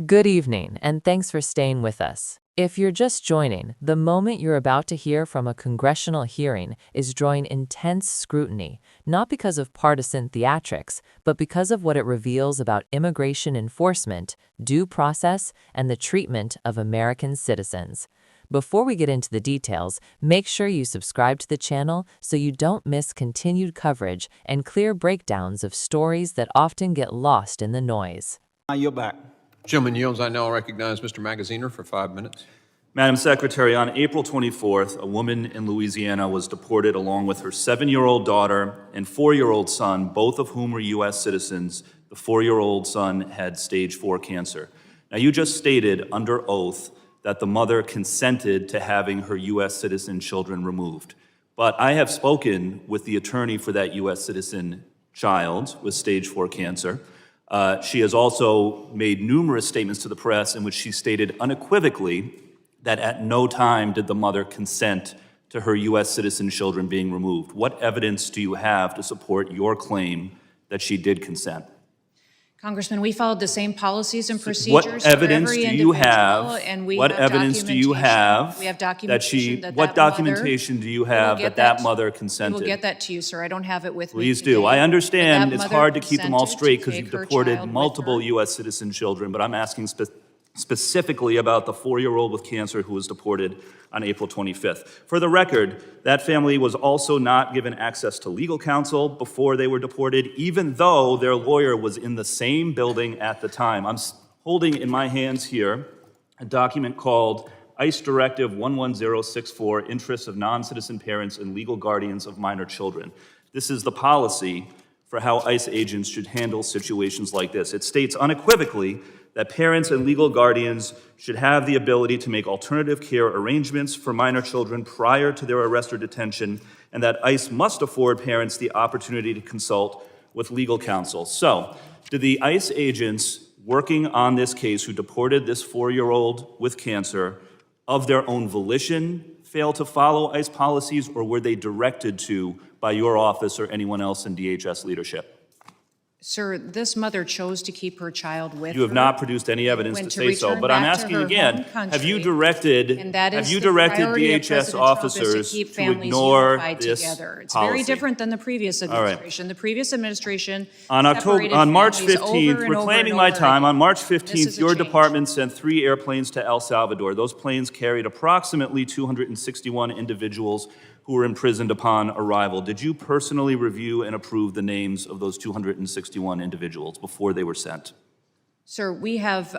Good evening, and thanks for staying with us. If you're just joining, the moment you're about to hear from a congressional hearing is drawing intense scrutiny, not because of partisan theatrics, but because of what it reveals about immigration enforcement, due process, and the treatment of American citizens. Before we get into the details, make sure you subscribe to the channel so you don't miss continued coverage and clear breakdowns of stories that often get lost in the noise. I yield back. Gentleman yields. I now recognize Mr. Magaziner for 5 minutes. Madam Secretary, on April 24th, a woman in Louisiana was deported along with her 7-year-old daughter and 4-year-old son, both of whom were U.S. citizens. The 4-year-old son had stage 4 cancer. Now, you just stated under oath that the mother consented to having her U.S. citizen children removed. But I have spoken with the attorney for that U.S. citizen child with stage 4 cancer. She has also made numerous statements to the press in which she stated unequivocally that at no time did the mother consent to her U.S. citizen children being removed. What evidence do you have to support your claim that she did consent? Congressman, we followed the same policies and procedures. What evidence do you have? And we what have evidence do you have? We have documentation that she? that what that documentation do you have that mother consented? We will get that to you, sir. I don't have it with me. Please today, do. I understand that it's mother hard to keep them all consented straight to because you've take her deported child with multiple her. U.S. citizen children, but I'm asking specifically about the 4-year-old with cancer who was deported on April 25th. For the record, that family was also not given access to legal counsel before they were deported, even though their lawyer was in the same building at the time. I'm holding in my hands here a document called ICE Directive 11064, Interests of Non-Citizen Parents and Legal Guardians of Minor Children. This is the policy for how ICE agents should handle situations like this. It states unequivocally that parents and legal guardians should have the ability to make alternative care arrangements for minor children prior to their arrest or detention, and that ICE must afford parents the opportunity to consult with legal counsel. So, did the ICE agents working on this case who deported this 4-year-old with cancer of their own volition fail to follow ICE policies, or were they directed to by your office or anyone else in DHS leadership? Sir, this mother chose to keep her child with her. You have not produced any evidence to say so, but I'm asking again, have you directed DHS officers to ignore this It's policy? very different than the previous administration. The previous administration On March 15th, reclaiming my time, on March 15th, your department sent 3 airplanes to El Salvador. Those planes carried approximately 261 individuals who were imprisoned upon arrival. Did you personally review and approve the names of those 261 individuals before they were sent? Sir, we have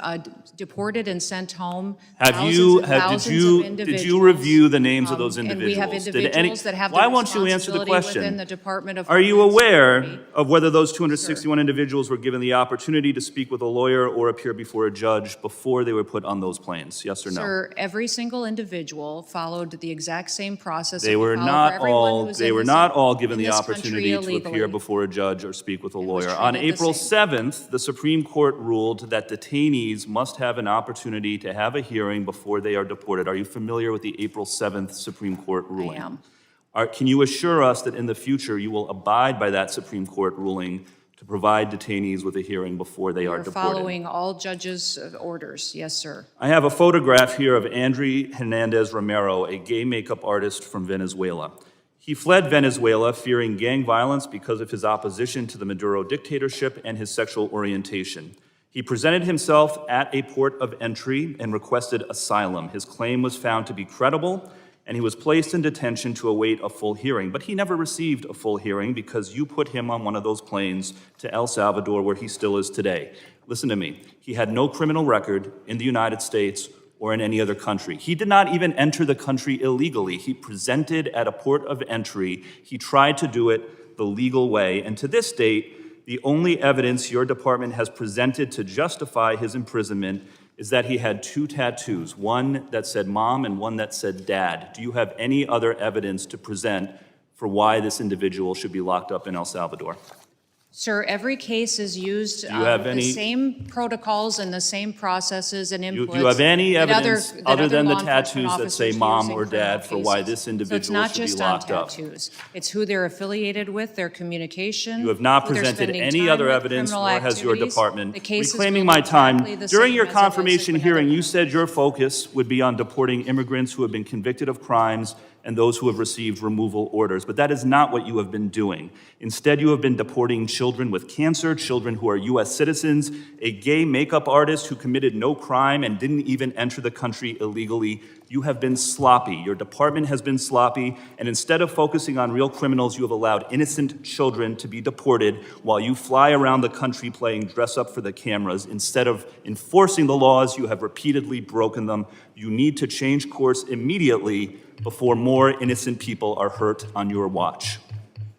deported and sent home Did thousands of individuals. Did you review the names of those individuals? And we have individuals that have the Why won't you answer the responsibility question? within the Department of Are you Homeland aware Security. of whether those 261 individuals were given the opportunity to speak with a lawyer or appear before a judge before they were put on those planes? Yes or no? Sir, every single individual followed the exact same process. They were not all given the opportunity to appear before a judge or speak with a lawyer. On April 7th, the Supreme Court ruled that detainees must have an opportunity to have a hearing before they are deported. Are you familiar with the April 7th Supreme Court ruling? I am. Can you assure us that in the future you will abide by that Supreme Court ruling to provide detainees with a hearing before they are We're deported? following all judges' orders. Yes, sir. I have a photograph here of André Hernandez Romero, a gay makeup artist from Venezuela. He fled Venezuela fearing gang violence because of his opposition to the Maduro dictatorship and his sexual orientation. He presented himself at a port of entry and requested asylum. His claim was found to be credible, and he was placed in detention to await a full hearing. But he never received a full hearing because you put him on one of those planes to El Salvador, where he still is today. Listen to me. He had no criminal record in the United States or in any other country. He did not even enter the country illegally. He presented at a port of entry. He tried to do it the legal way, and to this date, the only evidence your department has presented to justify his imprisonment is that he had 2 tattoos, one that said mom and one that said dad. Do you have any other evidence to present for why this individual should be locked up in El Salvador? Sir, every case is used you have the any- same protocols and the same processes and inputs. Do you have any that evidence that other than the law enforcement tattoos that say officers mom use in or criminal dad for why cases? this So it's individual not should be just locked on up? tattoos. It's who they're affiliated with, their communication. You have not who they're presented spending any time other with, evidence, criminal nor has your activities. department. The cases Reclaiming go my time, exactly the during same your as it was confirmation in hearing, other you said your focus would be on deporting immigrants who have been convicted of crimes and those who have received removal orders. But that is not what you have been doing. Instead, you have been deporting children with cancer, children who are U.S. citizens, a gay makeup artist who committed no crime and didn't even enter the country illegally. You have been sloppy. Your department has been sloppy, and instead of focusing on real criminals, you have allowed innocent children to be deported while you fly around the country playing dress up for the cameras. Instead of enforcing the laws, you have repeatedly broken them. You need to change course immediately before more innocent people are hurt on your watch.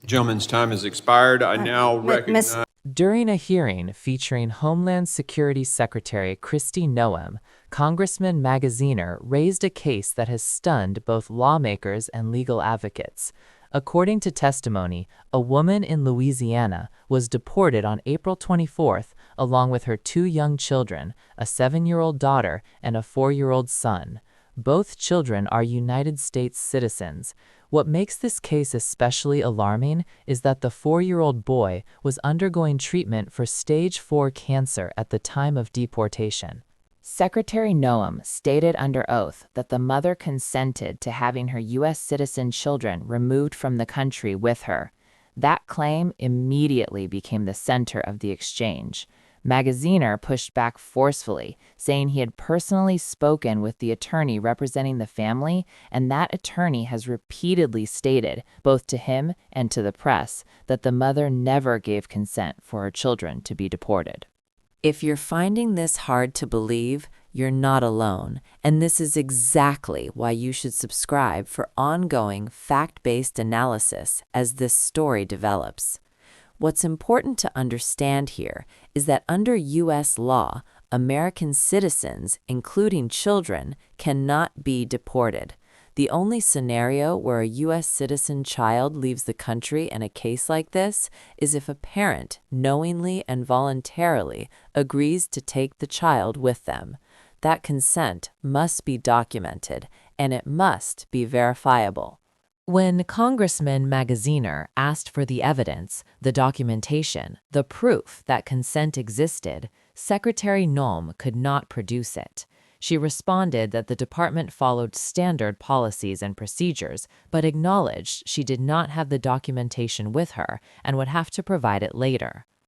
Gentleman's time has expired. I now recognize. During a hearing featuring Homeland Security Secretary Kristi Noem, Congressman Magaziner raised a case that has stunned both lawmakers and legal advocates. According to testimony, a woman in Louisiana was deported on April 24th along with her 2 young children, a 7-year-old daughter and a 4-year-old son. Both children are United States citizens. What makes this case especially alarming is that the 4-year-old boy was undergoing treatment for stage 4 cancer at the time of deportation. Secretary Noem stated under oath that the mother consented to having her U.S. citizen children removed from the country with her. That claim immediately became the center of the exchange. Magaziner pushed back forcefully, saying he had personally spoken with the attorney representing the family, and that attorney has repeatedly stated, both to him and to the press, that the mother never gave consent for her children to be deported. If you're finding this hard to believe, you're not alone, and this is exactly why you should subscribe for ongoing, fact-based analysis as this story develops. What's important to understand here is that under U.S. law, American citizens, including children, cannot be deported. The only scenario where a U.S. citizen child leaves the country in a case like this is if a parent knowingly and voluntarily agrees to take the child with them. That consent must be documented, and it must be verifiable. When Congressman Magaziner asked for the evidence, the documentation, the proof that consent existed, Secretary Noem could not produce it. She responded that the department followed standard policies and procedures, but acknowledged she did not have the documentation with her and would have to provide it later.